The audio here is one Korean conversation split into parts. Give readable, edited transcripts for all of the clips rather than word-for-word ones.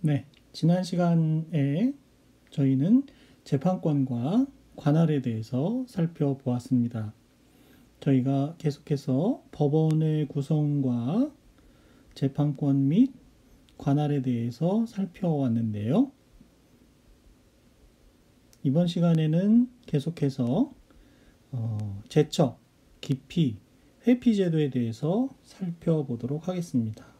네, 지난 시간에 저희는 재판권과 관할에 대해서 살펴보았습니다. 저희가 계속해서 법원의 구성과 재판권 및 관할에 대해서 살펴왔는데요. 이번 시간에는 계속해서 제척, 기피, 회피 제도에 대해서 살펴보도록 하겠습니다.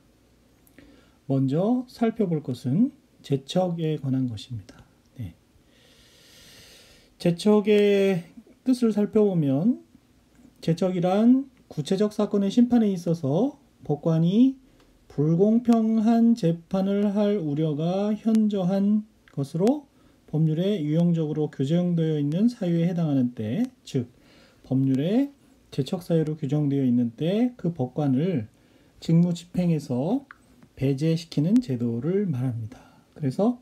먼저 살펴볼 것은 제척에 관한 것입니다. 네. 제척의 뜻을 살펴보면 제척이란 구체적 사건의 심판에 있어서 법관이 불공평한 재판을 할 우려가 현저한 것으로 법률에 유형적으로 규정되어 있는 사유에 해당하는 때, 즉 법률에 제척 사유로 규정되어 있는 때 그 법관을 직무 집행에서 배제시키는 제도를 말합니다. 그래서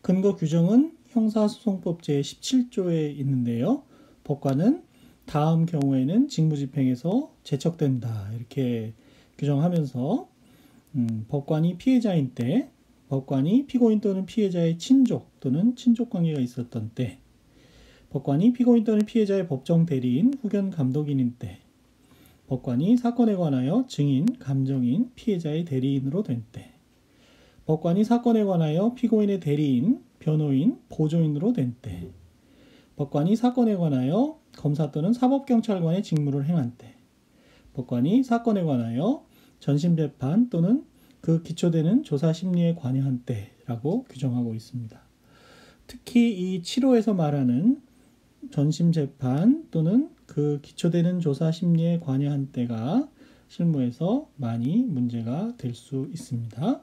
근거 규정은 형사소송법 제17조에 있는데요. 법관은 다음 경우에는 직무집행에서 제척된다 이렇게 규정하면서 법관이 피해자인 때, 법관이 피고인 또는 피해자의 친족 또는 친족관계가 있었던 때, 법관이 피고인 또는 피해자의 법정 대리인, 후견 감독인인 때, 법관이 사건에 관하여 증인, 감정인, 피해자의 대리인으로 된 때, 법관이 사건에 관하여 피고인의 대리인, 변호인, 보조인으로 된 때, 법관이 사건에 관하여 검사 또는 사법경찰관의 직무를 행한 때, 법관이 사건에 관하여 전심재판 또는 그 기초되는 조사 심리에 관여한 때라고 규정하고 있습니다. 특히 이 7호에서 말하는 전심재판 또는 그 기초되는 조사 심리에 관여한 때가 실무에서 많이 문제가 될 수 있습니다.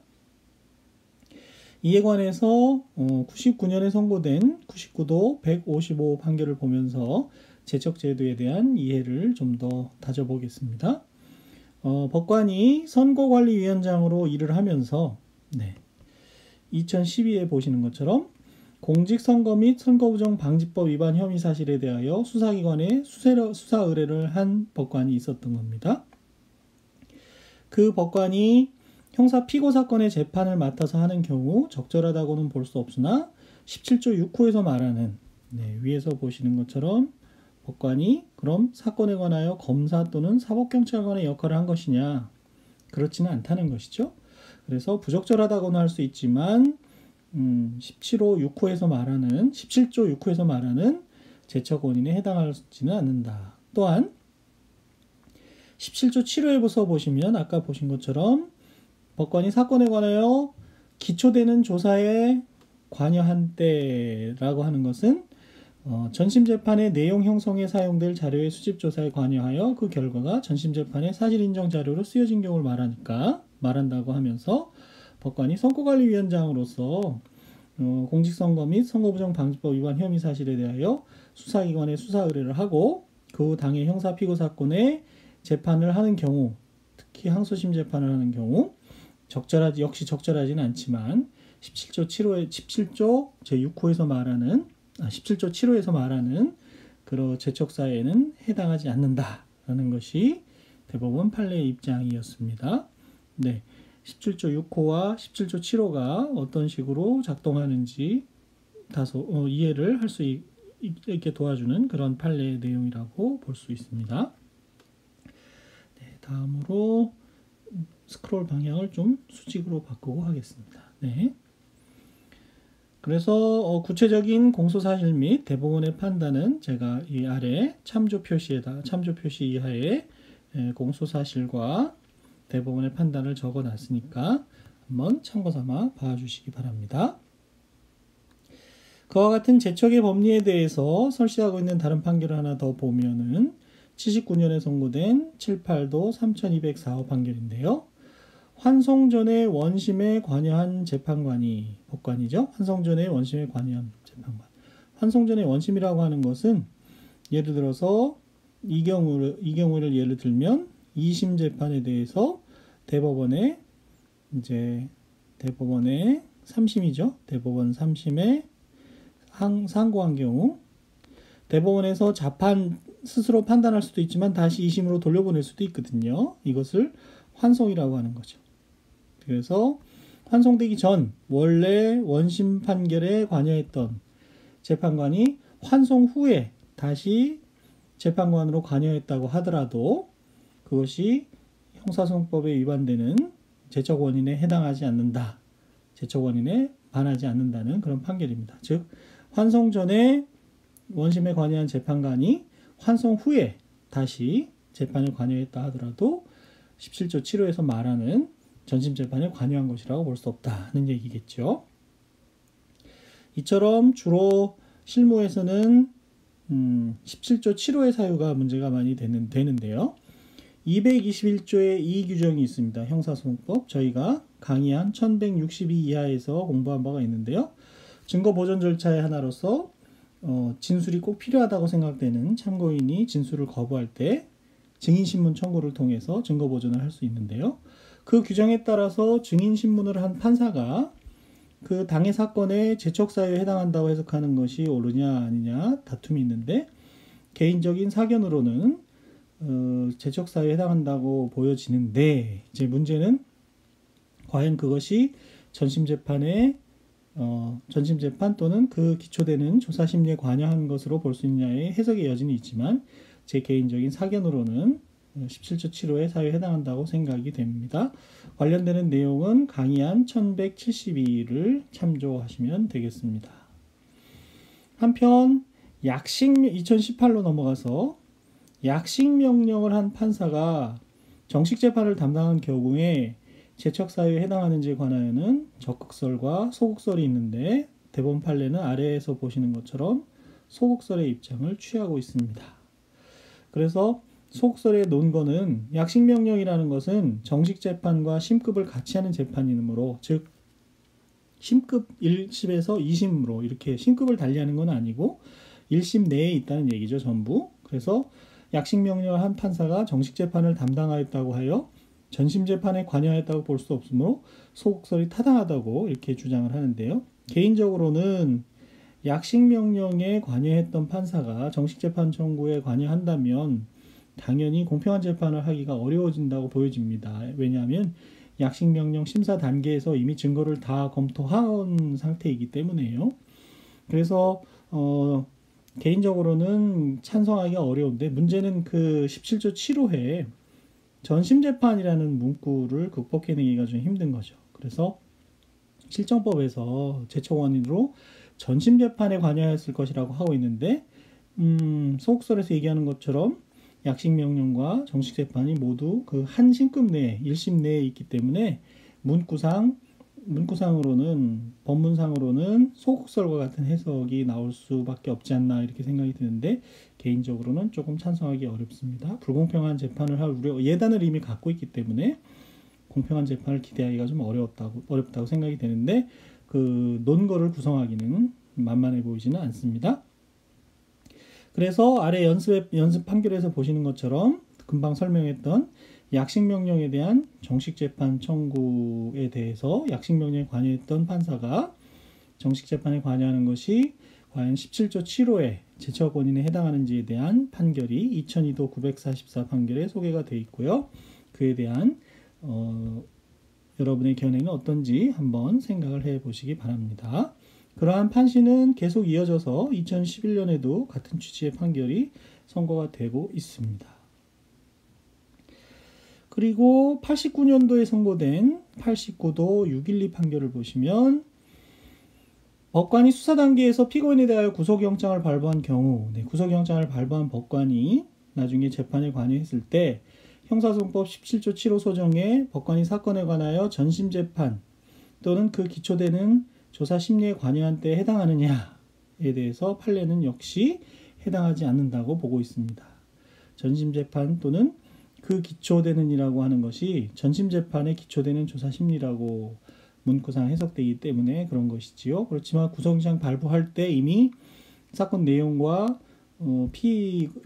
이에 관해서 99년에 선고된 99도 155 판결을 보면서 제척제도에 대한 이해를 좀 더 다져보겠습니다. 법관이 선거관리위원장으로 일을 하면서 2012에 보시는 것처럼 공직선거 및 선거부정방지법 위반 혐의 사실에 대하여 수사기관에 수사 의뢰를 한 법관이 있었던 겁니다. 그 법관이 형사 피고 사건의 재판을 맡아서 하는 경우 적절하다고는 볼 수 없으나 17조 6호에서 말하는 위에서 보시는 것처럼 법관이 그럼 사건에 관하여 검사 또는 사법경찰관의 역할을 한 것이냐? 그렇지는 않다는 것이죠. 그래서 부적절하다고는 할 수 있지만 17조 6호에서 말하는 제척 원인에 해당하지는 않는다. 또한 17조 7호에서 보시면 아까 보신 것처럼 법관이 사건에 관하여 기초되는 조사에 관여한 때라고 하는 것은 전심재판의 내용 형성에 사용될 자료의 수집조사에 관여하여 그 결과가 전심재판의 사실인정 자료로 쓰여진 경우를 말한다고 하면서 법관이 선거관리위원장으로서 공직선거 및 선거부정방지법 위반 혐의 사실에 대하여 수사기관에 수사 의뢰를 하고 그 당의 형사피고 사건의 재판을 하는 경우, 특히 항소심 재판을 하는 경우 역시 적절하지는 않지만 17조 제6호에서 말하는 17조 7호에서 말하는 그런 제척사에는 해당하지 않는다라는 것이 대법원 판례의 입장이었습니다. 17조 6호와 17조 7호가 어떤 식으로 작동하는지 다소 이해를 할 수 있게 도와주는 그런 판례의 내용이라고 볼 수 있습니다. 다음으로 스크롤 방향을 좀 수직으로 바꾸고 하겠습니다. 그래서 구체적인 공소사실 및 대법원의 판단은 제가 이 아래 참조 표시 이하에 공소사실과 대법원의 판단을 적어 놨으니까 한번 참고 삼아 봐주시기 바랍니다. 그와 같은 제척의 법리에 대해서 설시하고 있는 다른 판결을 하나 더 보면은 79년에 선고된 78도 3204호 판결인데요. 환송 전에 원심에 관여한 재판관이 법관이죠. 환송 전에 원심에 관여한 재판관. 환송 전에 원심이라고 하는 것은 예를 들어서 이 경우를 예를 들면 2심 재판에 대해서 대법원의 3심이죠. 대법원 3심에 상고한 경우 대법원에서 자판 스스로 판단할 수도 있지만 다시 2심으로 돌려보낼 수도 있거든요. 이것을 환송이라고 하는 거죠. 그래서 환송되기 전 원래 원심 판결에 관여했던 재판관이 환송 후에 다시 재판관으로 관여했다고 하더라도 그것이 형사소송법에 위반되는 제적 원인에 해당하지 않는다. 제적 원인에 반하지 않는다는 그런 판결입니다. 즉 환송 전에 원심에 관여한 재판관이 환송 후에 다시 재판에 관여했다 하더라도 17조 7호에서 말하는 전심재판에 관여한 것이라고 볼 수 없다는 얘기겠죠. 이처럼 주로 실무에서는 17조 7호의 사유가 문제가 많이 되는데요. 221조에 이 규정이 있습니다. 형사소송법 저희가 강의한 1162 이하에서 공부한 바가 있는데요. 증거 보존 절차의 하나로서 진술이 꼭 필요하다고 생각되는 참고인이 진술을 거부할 때 증인신문 청구를 통해서 증거 보존을 할 수 있는데요. 그 규정에 따라서 증인신문을 한 판사가 그 당해 사건의 제척사유에 해당한다고 해석하는 것이 옳으냐 아니냐 다툼이 있는데 개인적인 사견으로는 제척사유에 해당한다고 보여지는데 이제 문제는 과연 그것이 전심재판 또는 그 기초되는 조사심리에 관여한 것으로 볼 수 있느냐의 해석의 여지는 있지만 제 개인적인 사견으로는 17조 7호의 사유에 해당한다고 생각이 됩니다. 관련되는 내용은 강의한 1172를 참조하시면 되겠습니다. 한편 2018로 넘어가서 약식명령을 한 판사가 정식재판을 담당한 경우에 제척사유에 해당하는지에 관하여는 적극설과 소극설이 있는데 대법원 판례는 아래에서 보시는 것처럼 소극설의 입장을 취하고 있습니다. 그래서 소극설의 논거는 약식명령이라는 것은 정식재판과 심급을 같이 하는 재판이므로 즉 심급 1심에서 2심으로 이렇게 심급을 달리하는 건 아니고 1심 내에 있다는 얘기죠. 전부. 그래서 약식명령을 한 판사가 정식재판을 담당하였다고 하여 전심재판에 관여했다고 볼 수 없으므로 소극설이 타당하다고 이렇게 주장을 하는데요. 개인적으로는 약식명령에 관여했던 판사가 정식재판 청구에 관여한다면 당연히 공평한 재판을 하기가 어려워진다고 보여집니다. 왜냐하면 약식명령 심사 단계에서 이미 증거를 다 검토한 상태이기 때문에요. 그래서 개인적으로는 찬성하기가 어려운데 문제는 그 17조 7호에 전심재판이라는 문구를 극복해내기가 좀 힘든 거죠. 그래서 실정법에서 제척원인으로 전심재판에 관여했을 것이라고 하고 있는데 소극설에서 얘기하는 것처럼 약식명령과 정식재판이 모두 그 한 심급 내에 1심 내에 있기 때문에 문구상으로는 법문상으로는 소극설과 같은 해석이 나올 수밖에 없지 않나 이렇게 생각이 드는데 개인적으로는 조금 찬성하기 어렵습니다. 불공평한 재판을 할 우려 예단을 이미 갖고 있기 때문에 공평한 재판을 기대하기가 좀 어렵다고 생각이 되는데 그 논거를 구성하기는 만만해 보이지는 않습니다. 그래서 아래 연습 판결에서 보시는 것처럼 금방 설명했던 약식명령에 대한 정식재판 청구에 대해서 약식명령에 관여했던 판사가 정식재판에 관여하는 것이 과연 17조 7호의 제척원인에 해당하는지에 대한 판결이 2002도 944 판결에 소개가 되어 있고요. 그에 대한 여러분의 견해는 어떤지 한번 생각을 해보시기 바랍니다. 그러한 판시는 계속 이어져서 2011년에도 같은 취지의 판결이 선고가 되고 있습니다. 그리고 89년도에 선고된 89도 612 판결을 보시면 법관이 수사 단계에서 피고인에 대하여 구속영장을 발부한 경우 구속영장을 발부한 법관이 나중에 재판에 관여했을 때 형사소송법 17조 7호 소정에 법관이 사건에 관하여 전심재판 또는 그 기초되는 조사 심리에 관여한 때에 해당하느냐에 대해서 판례는 역시 해당하지 않는다고 보고 있습니다. 전심재판 또는 그 기초되는 이라고 하는 것이 전심재판에 기초되는 조사 심리라고 문구상 해석되기 때문에 그런 것이지요. 그렇지만 구속영장 발부할 때 이미 사건 내용과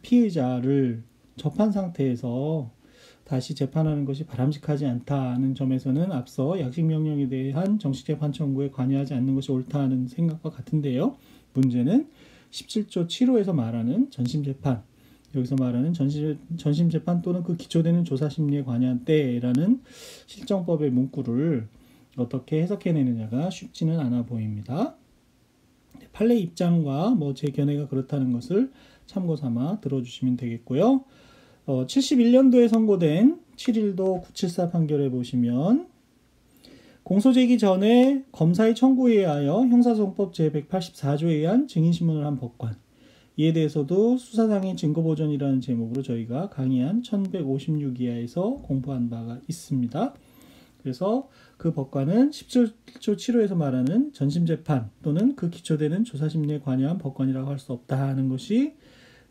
피의자를 접한 상태에서 다시 재판하는 것이 바람직하지 않다는 점에서는 앞서 약식명령에 대한 정식재판 청구에 관여하지 않는 것이 옳다는 생각과 같은데요. 문제는 17조 7호에서 말하는 전심재판, 여기서 말하는 전심재판 또는 그 기초되는 조사심리에 관여한 때라는 실정법의 문구를 어떻게 해석해내느냐가 쉽지는 않아 보입니다. 판례 입장과 뭐 제 견해가 그렇다는 것을 참고 삼아 들어주시면 되겠고요. 71년도에 선고된 7일도 974 판결에 보시면 공소제기 전에 검사의 청구에 의하여 형사소송법 제184조에 의한 증인신문을 한 법관, 이에 대해서도 수사상의 증거보존이라는 제목으로 저희가 강의한 1156이하에서 공부한 바가 있습니다. 그래서 그 법관은 17조 7호에서 말하는 전심재판 또는 그 기초되는 조사심리에 관여한 법관이라고 할 수 없다 하는 것이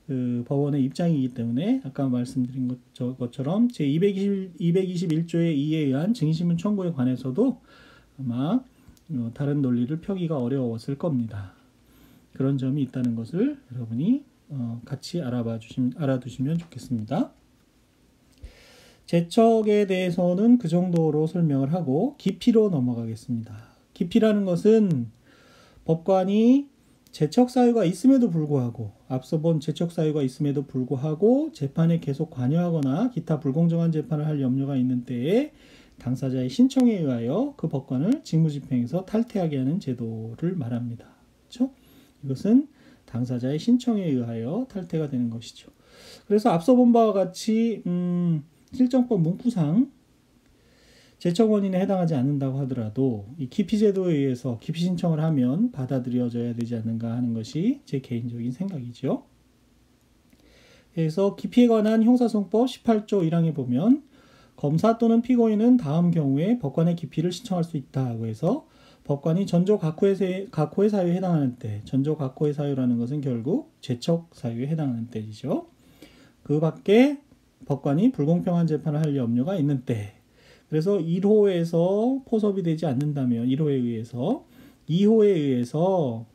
그 법원의 입장이기 때문에 아까 말씀드린 것처럼 제221조의 2에 의한 증인신문 청구에 관해서도 아마 다른 논리를 펴기가 어려웠을 겁니다. 그런 점이 있다는 것을 여러분이 같이 알아두시면 좋겠습니다. 제척에 대해서는 그 정도로 설명을 하고 깊이로 넘어가겠습니다. 깊이라는 것은 법관이 제척 사유가 있음에도 불구하고 앞서 본 제척 사유가 있음에도 불구하고 재판에 계속 관여하거나 기타 불공정한 재판을 할 염려가 있는 때에 당사자의 신청에 의하여 그 법관을 직무집행에서 탈퇴하게 하는 제도를 말합니다. 그렇죠? 이것은 당사자의 신청에 의하여 탈퇴가 되는 것이죠. 그래서 앞서 본 바와 같이 실정법 문구상 제척 원인에 해당하지 않는다고 하더라도 이 기피제도에 의해서 기피 신청을 하면 받아들여져야 되지 않는가 하는 것이 제 개인적인 생각이죠. 그래서 기피에 관한 형사소송법 18조 1항에 보면 검사 또는 피고인은 다음 경우에 법관의 기피를 신청할 수 있다고 해서 법관이 전조 각호의 사유에 해당하는 때, 전조 각호의 사유라는 것은 결국 제척 사유에 해당하는 때이죠. 그 밖에 법관이 불공평한 재판을 할 염려가 있는 때, 그래서 1호에서 포섭이 되지 않는다면 1호에 의해서 2호에 의해서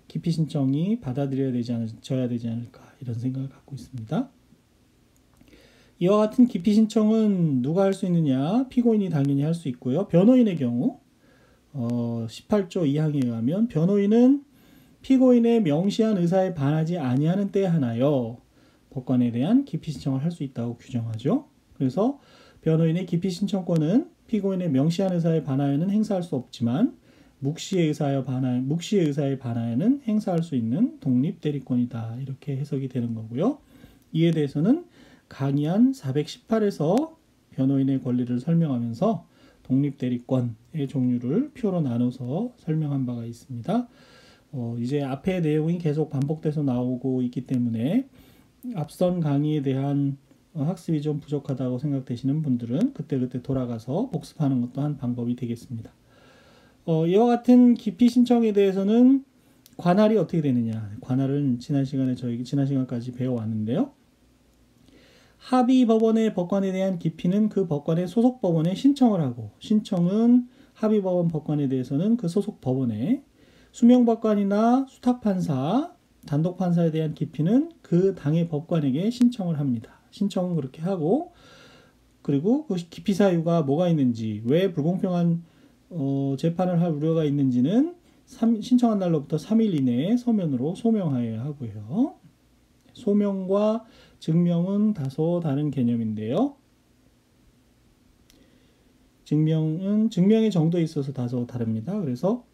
기피 신청이 받아들여야 되지 않을까 이런 생각을 갖고 있습니다. 이와 같은 기피 신청은 누가 할 수 있느냐? 피고인이 당연히 할 수 있고요. 변호인의 경우 18조 2항에 의하면 변호인은 피고인의 명시한 의사에 반하지 아니하는 때에 한하여 법관에 대한 기피 신청을 할 수 있다고 규정하죠. 그래서 변호인의 기피 신청권은 피고인의 명시한 의사에 반하여는 행사할 수 없지만 묵시의 의사에 반하여는 행사할 수 있는 독립대리권이다. 이렇게 해석이 되는 거고요. 이에 대해서는 강의한 418에서 변호인의 권리를 설명하면서 독립대리권의 종류를 표로 나눠서 설명한 바가 있습니다. 이제 앞의 내용이 계속 반복돼서 나오고 있기 때문에 앞선 강의에 대한 학습이 좀 부족하다고 생각되시는 분들은 그때그때 돌아가서 복습하는 것도 한 방법이 되겠습니다. 이와 같은 기피 신청에 대해서는 관할이 어떻게 되느냐. 관할은 지난 시간까지 배워왔는데요. 합의 법원의 법관에 대한 기피는 그 법관의 소속 법원에 신청을 하고, 신청은 합의 법원 법관에 대해서는 그 소속 법원에, 수명 법관이나 수탁 판사, 단독 판사에 대한 기피는 그 당의 법관에게 신청을 합니다. 신청은 그렇게 하고, 그리고 그 기피 사유가 뭐가 있는지, 왜 불공평한 재판을 할 우려가 있는지는 신청한 날로부터 3일 이내에 서면으로 소명하여야 하고요. 소명과 증명은 다소 다른 개념인데요. 증명의 정도에 있어서 다소 다릅니다. 그래서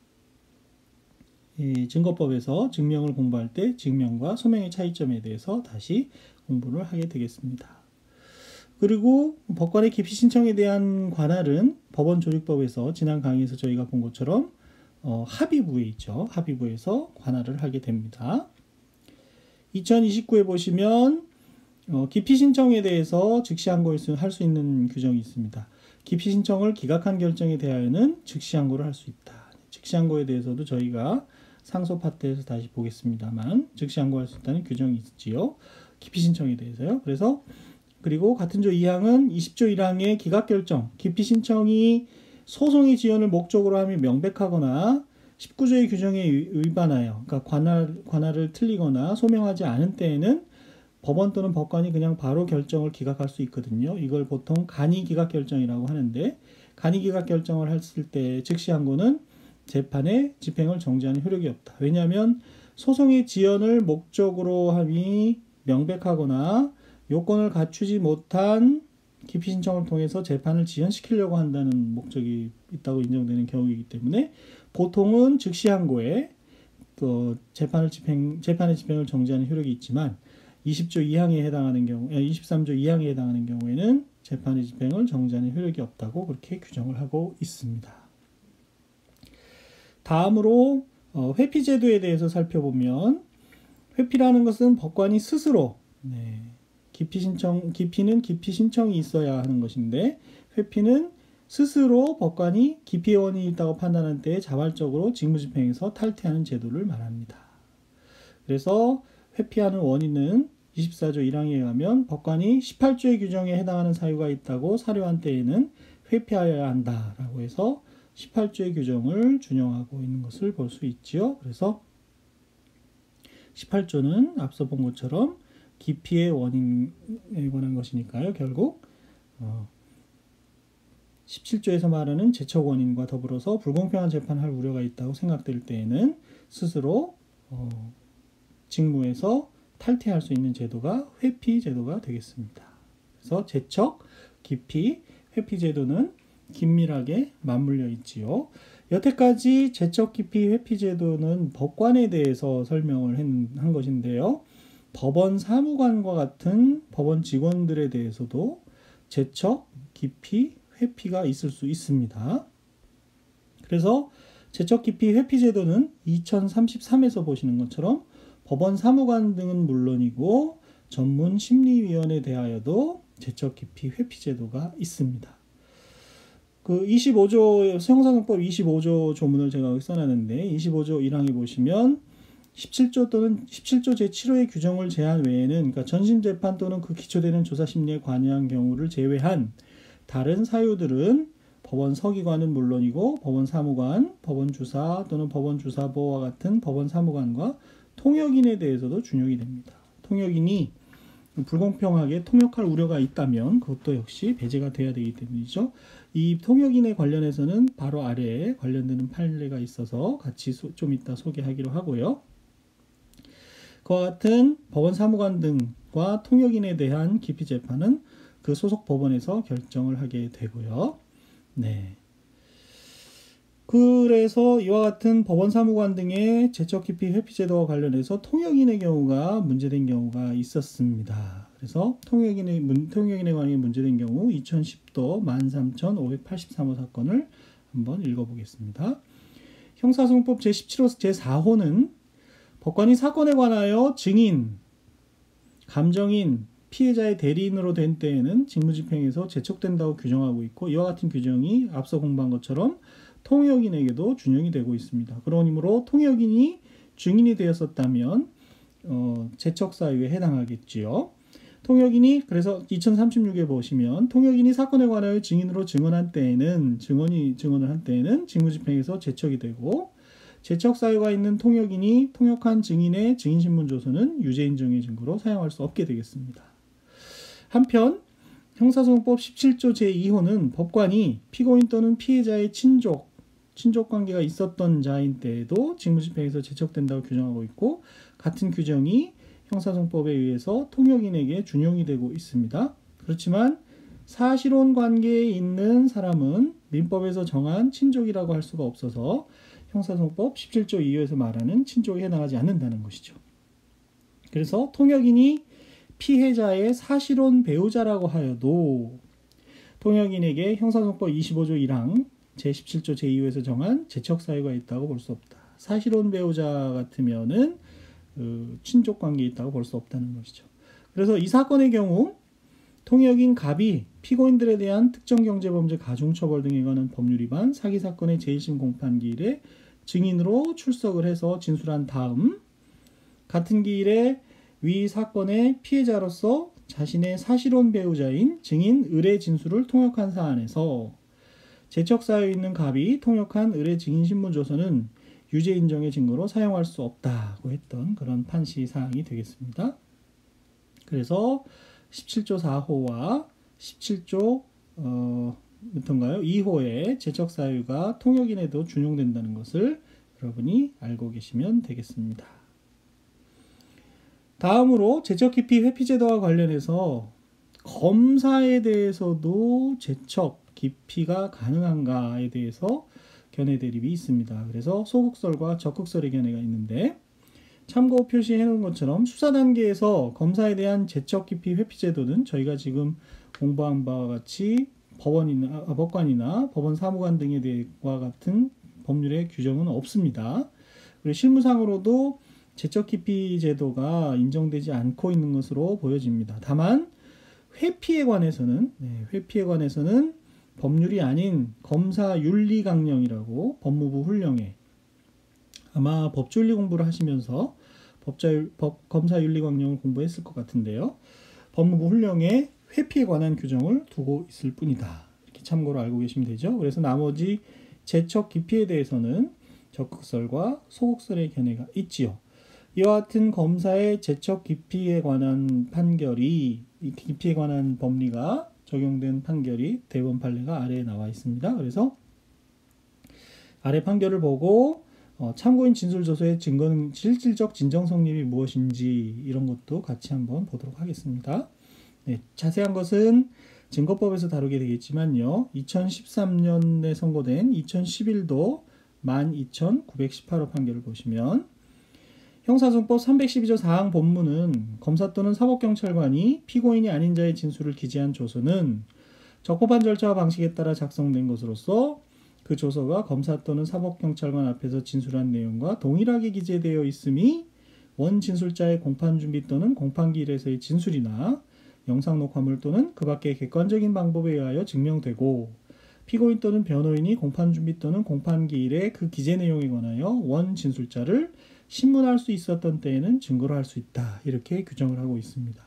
이 증거법에서 증명을 공부할 때 증명과 소명의 차이점에 대해서 다시 공부를 하게 되겠습니다. 그리고 법관의 기피 신청에 대한 관할은 법원조직법에서 지난 강의에서 저희가 본 것처럼 합의부에 있죠. 합의부에서 관할을 하게 됩니다. 2029에 보시면 기피 신청에 대해서 즉시항고할 수 있는 규정이 있습니다. 기피 신청을 기각한 결정에 대하여는 즉시항고를 할 수 있다. 즉시항고에 대해서도 저희가 상소 파트에서 다시 보겠습니다만 즉시항고할 수 있다는 규정이 있지요. 기피 신청에 대해서요. 그리고 같은 조 2항은 20조 1항의 기각결정, 기피 신청이 소송의 지연을 목적으로 하며 명백하거나 19조의 규정에 위반하여, 그러니까 관할을 틀리거나 소명하지 않은 때에는 법원 또는 법관이 그냥 바로 결정을 기각할 수 있거든요. 이걸 보통 간이 기각 결정이라고 하는데, 간이 기각 결정을 했을 때 즉시항고는 재판의 집행을 정지하는 효력이 없다. 왜냐하면 소송의 지연을 목적으로 함이 명백하거나 요건을 갖추지 못한 기피 신청을 통해서 재판을 지연시키려고 한다는 목적이 있다고 인정되는 경우이기 때문에 보통은 즉시 항고에 재판의 집행을 정지하는 효력이 있지만 20조 2항에 해당하는 경우, 23조 2항에 해당하는 경우에는 재판의 집행을 정지하는 효력이 없다고 그렇게 규정을 하고 있습니다. 다음으로 회피제도에 대해서 살펴보면 회피라는 것은 법관이 스스로 기피는 기피 신청이 있어야 하는 것인데 회피는 스스로 법관이 기피의 원인이 있다고 판단한 때에 자발적으로 직무집행에서 탈퇴하는 제도를 말합니다. 그래서 회피하는 원인은 24조 1항에 의하면 법관이 18조의 규정에 해당하는 사유가 있다고 사료한 때에는 회피하여야 한다라고 해서 18조의 규정을 준용하고 있는 것을 볼 수 있지요. 그래서 18조는 앞서 본 것처럼 기피의 원인에 관한 것이니까요. 결국 17조에서 말하는 제척 원인과 더불어서 불공평한 재판을 할 우려가 있다고 생각될 때에는 스스로 직무에서 탈퇴할 수 있는 제도가 회피 제도가 되겠습니다. 그래서 제척, 기피, 회피 제도는 긴밀하게 맞물려 있지요. 여태까지 제척, 기피, 회피 제도는 법관에 대해서 설명을 한 것인데요. 법원 사무관과 같은 법원 직원들에 대해서도 제척, 기피, 회피가 있을 수 있습니다. 그래서 제척, 기피, 회피 제도는 2033에서 보시는 것처럼 법원 사무관 등은 물론이고 전문 심리위원에 대하여도 제척, 기피, 회피 제도가 있습니다. 그 25조 형사소송법 25조 조문을 제가 여기 써놨는데 25조 1항에 보시면 17조 또는 17조 제7호의 규정을 제한 외에는 그러니까 전심재판 또는 그 기초되는 조사심리에 관여한 경우를 제외한 다른 사유들은 법원 서기관은 물론이고 법원 사무관, 법원 주사 또는 법원 주사보와 같은 법원 사무관과 통역인에 대해서도 준용이 됩니다. 통역인이 불공평하게 통역할 우려가 있다면 그것도 역시 배제가 돼야 되기 때문이죠. 이 통역인에 관련해서는 바로 아래에 관련되는 판례가 있어서 같이 좀 이따 소개하기로 하고요. 그와 같은 법원 사무관 등과 통역인에 대한 기피 재판은 그 소속 법원에서 결정을 하게 되고요. 네. 그래서 이와 같은 법원 사무관 등의 제척 기피 회피 제도와 관련해서 통역인의 경우가 문제된 경우가 있었습니다. 그래서 통역인에 관해 문제된 경우 2010도 13,583호 사건을 한번 읽어보겠습니다. 형사소송법 제17호 제4호는 법관이 사건에 관하여 증인, 감정인, 피해자의 대리인으로 된 때에는 직무집행에서 제척된다고 규정하고 있고 이와 같은 규정이 앞서 공부한 것처럼 통역인에게도 준용이 되고 있습니다. 그러므로 통역인이 증인이 되었었다면 제척 사유에 해당하겠지요. 통역인이 그래서 2036에 보시면 통역인이 사건에 관하여 증인으로 증언한 때에는 증언을 한 때에는 직무집행에서 제척이 되고 제척 사유가 있는 통역인이 통역한 증인의 증인신문 조서는 유죄인정의 증거로 사용할 수 없게 되겠습니다. 한편 형사소송법 17조 제2호는 법관이 피고인 또는 피해자의 친족 관계가 있었던 자인 때에도 직무집행에서 제척된다고 규정하고 있고 같은 규정이 형사소송법에 의해서 통역인에게 준용이 되고 있습니다. 그렇지만 사실혼 관계에 있는 사람은 민법에서 정한 친족이라고 할 수가 없어서 형사소송법 17조 2호에서 말하는 친족에 해당하지 않는다는 것이죠. 그래서 통역인이 피해자의 사실혼 배우자라고 하여도 통역인에게 형사소송법 25조 1항 제17조 제2호에서 정한 제척 사유가 있다고 볼 수 없다. 사실혼 배우자 같으면은 친족 관계에 있다고 볼 수 없다는 것이죠. 그래서 이 사건의 경우 통역인 갑이 피고인들에 대한 특정경제범죄 가중처벌 등에 관한 법률 위반 사기 사건의 제1심 공판 기일에 증인으로 출석을 해서 진술한 다음 같은 기일에 위 사건의 피해자로서 자신의 사실혼 배우자인 증인 을의 진술을 통역한 사안에서 제척 사유 있는 갑이 통역한 을의 증인신문조서는 유죄 인정의 증거로 사용할 수 없다고 했던 그런 판시 사항이 되겠습니다. 그래서 17조 4호와 17조 2호의 제척 사유가 통역인에도 준용된다는 것을 여러분이 알고 계시면 되겠습니다. 다음으로 제척 기피 회피 제도와 관련해서 검사에 대해서도 제척, 기피가 가능한가에 대해서 견해 대립이 있습니다. 그래서 소극설과 적극설의 견해가 있는데, 참고 표시해 놓은 것처럼 수사 단계에서 검사에 대한 제척, 기피, 회피 제도는 저희가 지금 공부한 바와 같이 법관이나 법원 사무관 등에 대해와 같은 법률의 규정은 없습니다. 그리고 실무상으로도 제척, 기피 제도가 인정되지 않고 있는 것으로 보여집니다. 다만 회피에 관해서는 법률이 아닌 검사윤리강령이라고 법무부 훈령에, 아마 법조윤리 공부를 하시면서 검사윤리강령을 공부했을 것 같은데요. 법무부 훈령에 회피에 관한 규정을 두고 있을 뿐이다. 이렇게 참고로 알고 계시면 되죠. 그래서 나머지 제척, 기피에 대해서는 적극설과 소극설의 견해가 있지요. 이와 같은 검사의 제척, 기피에 관한 기피에 관한 법리가 적용된 판결이 대법원 판례가 아래에 나와 있습니다. 그래서 아래 판결을 보고 참고인 진술조서의 증거는 실질적 진정 성립이 무엇인지 이런 것도 같이 한번 보도록 하겠습니다. 네, 자세한 것은 증거법에서 다루게 되겠지만요. 2013년에 선고된 2011도 12,918호 판결을 보시면 형사소송법 312조 4항 본문은 검사 또는 사법경찰관이 피고인이 아닌 자의 진술을 기재한 조서는 적법한 절차와 방식에 따라 작성된 것으로서 그 조서가 검사 또는 사법경찰관 앞에서 진술한 내용과 동일하게 기재되어 있음이 원 진술자의 공판 준비 또는 공판기일에서의 진술이나 영상 녹화물 또는 그 밖의 객관적인 방법에 의하여 증명되고 피고인 또는 변호인이 공판 준비 또는 공판기일의 그 기재 내용에 관하여 원 진술자를 신문할 수 있었던 때에는 증거로 할 수 있다. 이렇게 규정을 하고 있습니다.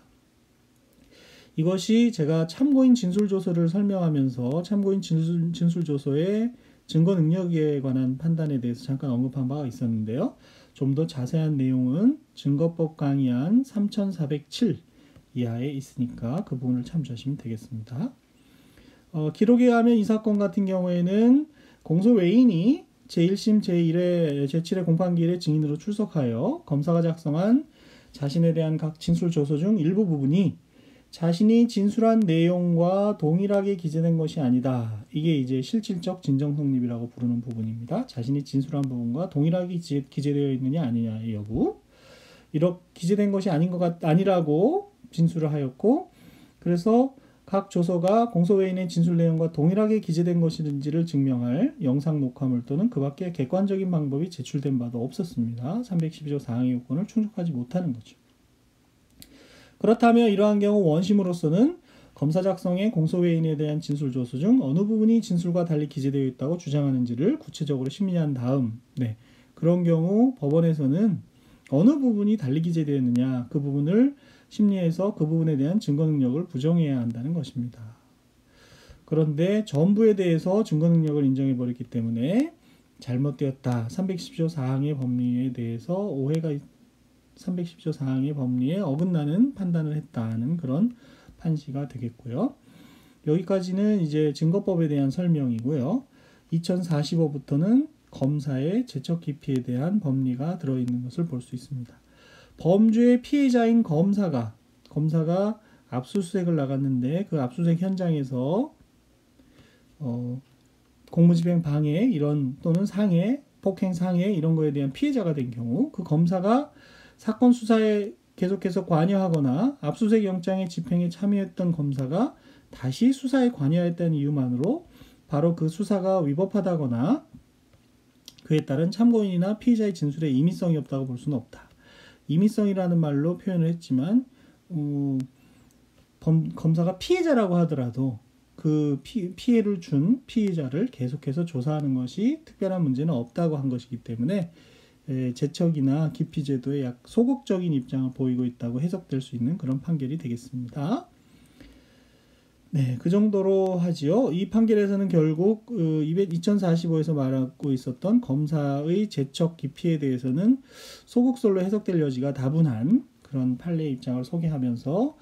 이것이 제가 참고인 진술조서를 설명하면서 참고인 진술조서의 증거 능력에 관한 판단에 대해서 잠깐 언급한 바가 있었는데요. 좀 더 자세한 내용은 증거법 강의안 3407 이하에 있으니까 그 부분을 참조하시면 되겠습니다. 기록에 의하면 이 사건 같은 경우에는 공소 외인이 제1심 제1회 제7회 공판기일에 증인으로 출석하여 검사가 작성한 자신에 대한 각 진술조서 중 일부 부분이 자신이 진술한 내용과 동일하게 기재된 것이 아니다. 이게 이제 실질적 진정성립이라고 부르는 부분입니다. 자신이 진술한 부분과 동일하게 기재되어 있느냐 아니냐의 여부. 이렇게 기재된 것이 아니라고 진술을 하였고, 그래서 각 조서가 공소외인의 진술 내용과 동일하게 기재된 것인지를 증명할 영상 녹화물 또는 그 밖의 객관적인 방법이 제출된 바도 없었습니다. 312조 4항의 요건을 충족하지 못하는 거죠. 그렇다면 이러한 경우 원심으로서는 검사 작성의 공소외인에 대한 진술조서 중 어느 부분이 진술과 달리 기재되어 있다고 주장하는지를 구체적으로 심리한 다음, 그런 경우 법원에서는 어느 부분이 달리 기재되었느냐, 그 부분을 심리해서 그 부분에 대한 증거 능력을 부정해야 한다는 것입니다. 그런데 전부에 대해서 증거 능력을 인정해 버렸기 때문에 잘못되었다. 310조 4항의 법리에 대해서 310조 4항의 법리에 어긋나는 판단을 했다는 그런 판시가 되겠고요. 여기까지는 이제 증거법에 대한 설명이고요. 2045부터는 검사의 제척 기피에 대한 법리가 들어있는 것을 볼 수 있습니다. 범죄의 피해자인 검사가 압수수색을 나갔는데 그 압수수색 현장에서 공무집행 방해 또는 상해, 폭행 상해 이런 거에 대한 피해자가 된 경우 그 검사가 사건 수사에 계속해서 관여하거나 압수수색 영장의 집행에 참여했던 검사가 다시 수사에 관여했다는 이유만으로 바로 그 수사가 위법하다거나 그에 따른 참고인이나 피의자의 진술에 임의성이 없다고 볼 수는 없다. 임의성이라는 말로 표현을 했지만 검사가 피해자라고 하더라도 그 피해를 준 피의자를 계속해서 조사하는 것이 특별한 문제는 없다고 한 것이기 때문에 제척이나 기피 제도에 약 소극적인 입장을 보이고 있다고 해석될 수 있는 그런 판결이 되겠습니다. 네, 그 정도로 하지요. 이 판결에서는 결국 2045에서 말하고 있었던 검사의 제척 기피에 대해서는 소극설로 해석될 여지가 다분한 그런 판례 입장을 소개하면서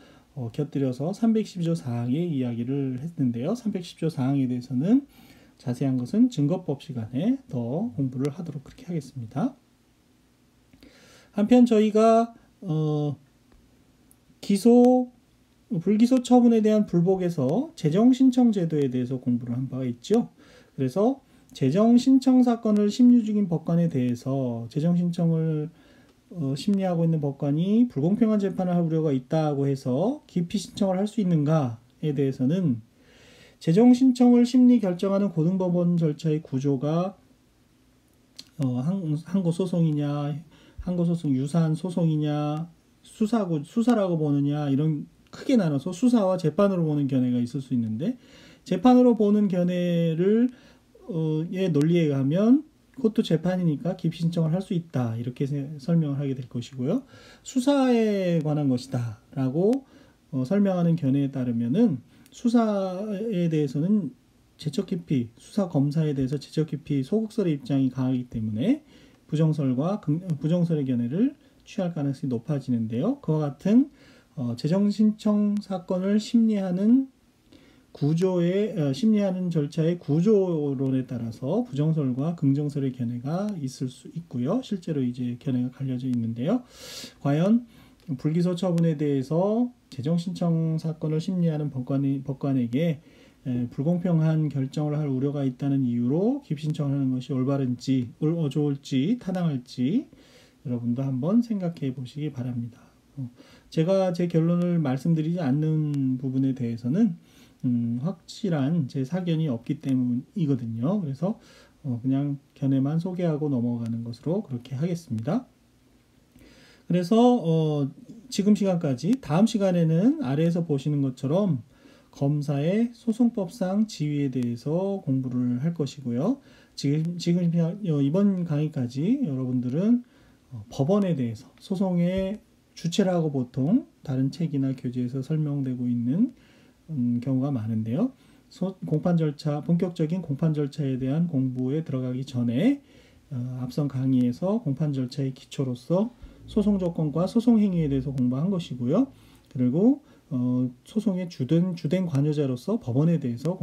곁들여서 312조 4항의 이야기를 했는데요. 310조 4항에 대해서는 자세한 것은 증거법 시간에 더 공부를 하도록 그렇게 하겠습니다. 한편 저희가 기소 불기소 처분에 대한 불복에서 재정신청 제도에 대해서 공부를 한 바가 있죠. 그래서 재정신청 사건을 심리 중인 법관에 대해서 재정신청을 심리하고 있는 법관이 불공평한 재판을 할 우려가 있다고 해서 기피 신청을 할 수 있는가에 대해서는 재정신청을 심리 결정하는 고등법원 절차의 구조가 항고소송이냐, 항고소송 유사한 소송이냐, 수사라고 보느냐, 이런 크게 나눠서 수사와 재판으로 보는 견해가 있을 수 있는데, 재판으로 보는 견해를 의 논리에 의하면 그것도 재판이니까 기피 신청을 할 수 있다, 이렇게 설명을 하게 될 것이고요. 수사에 관한 것이다 라고 설명하는 견해에 따르면은 수사에 대해서는 제적 기피, 수사 검사에 대해서 제적 기피 소극설의 입장이 강하기 때문에 부정설의 견해를 취할 가능성이 높아지는데요. 그와 같은 재정신청 사건을 심리하는 심리하는 절차의 구조론에 따라서 부정설과 긍정설의 견해가 있을 수 있고요. 실제로 이제 견해가 갈려져 있는데요. 과연 불기소 처분에 대해서 재정신청 사건을 심리하는 법관에게 불공평한 결정을 할 우려가 있다는 이유로 기피 신청을 하는 것이 올바른지, 좋을지, 타당할지 여러분도 한번 생각해 보시기 바랍니다. 제가 제 결론을 말씀드리지 않는 부분에 대해서는 확실한 제 사견이 없기 때문이거든요. 그래서 그냥 견해만 소개하고 넘어가는 것으로 그렇게 하겠습니다. 그래서 지금 시간까지, 다음 시간에는 아래에서 보시는 것처럼 검사의 소송법상 지위에 대해서 공부를 할 것이고요. 지금 이번 강의까지 여러분들은 법원에 대해서, 소송의 주체라고 보통 다른 책이나 교재에서 설명되고 있는 경우가 많은데요. 본격적인 공판 절차에 대한 공부에 들어가기 전에 앞선 강의에서 공판 절차의 기초로서 소송 조건과 소송 행위에 대해서 공부한 것이고요. 그리고 소송의 주된 관여자로서 법원에 대해서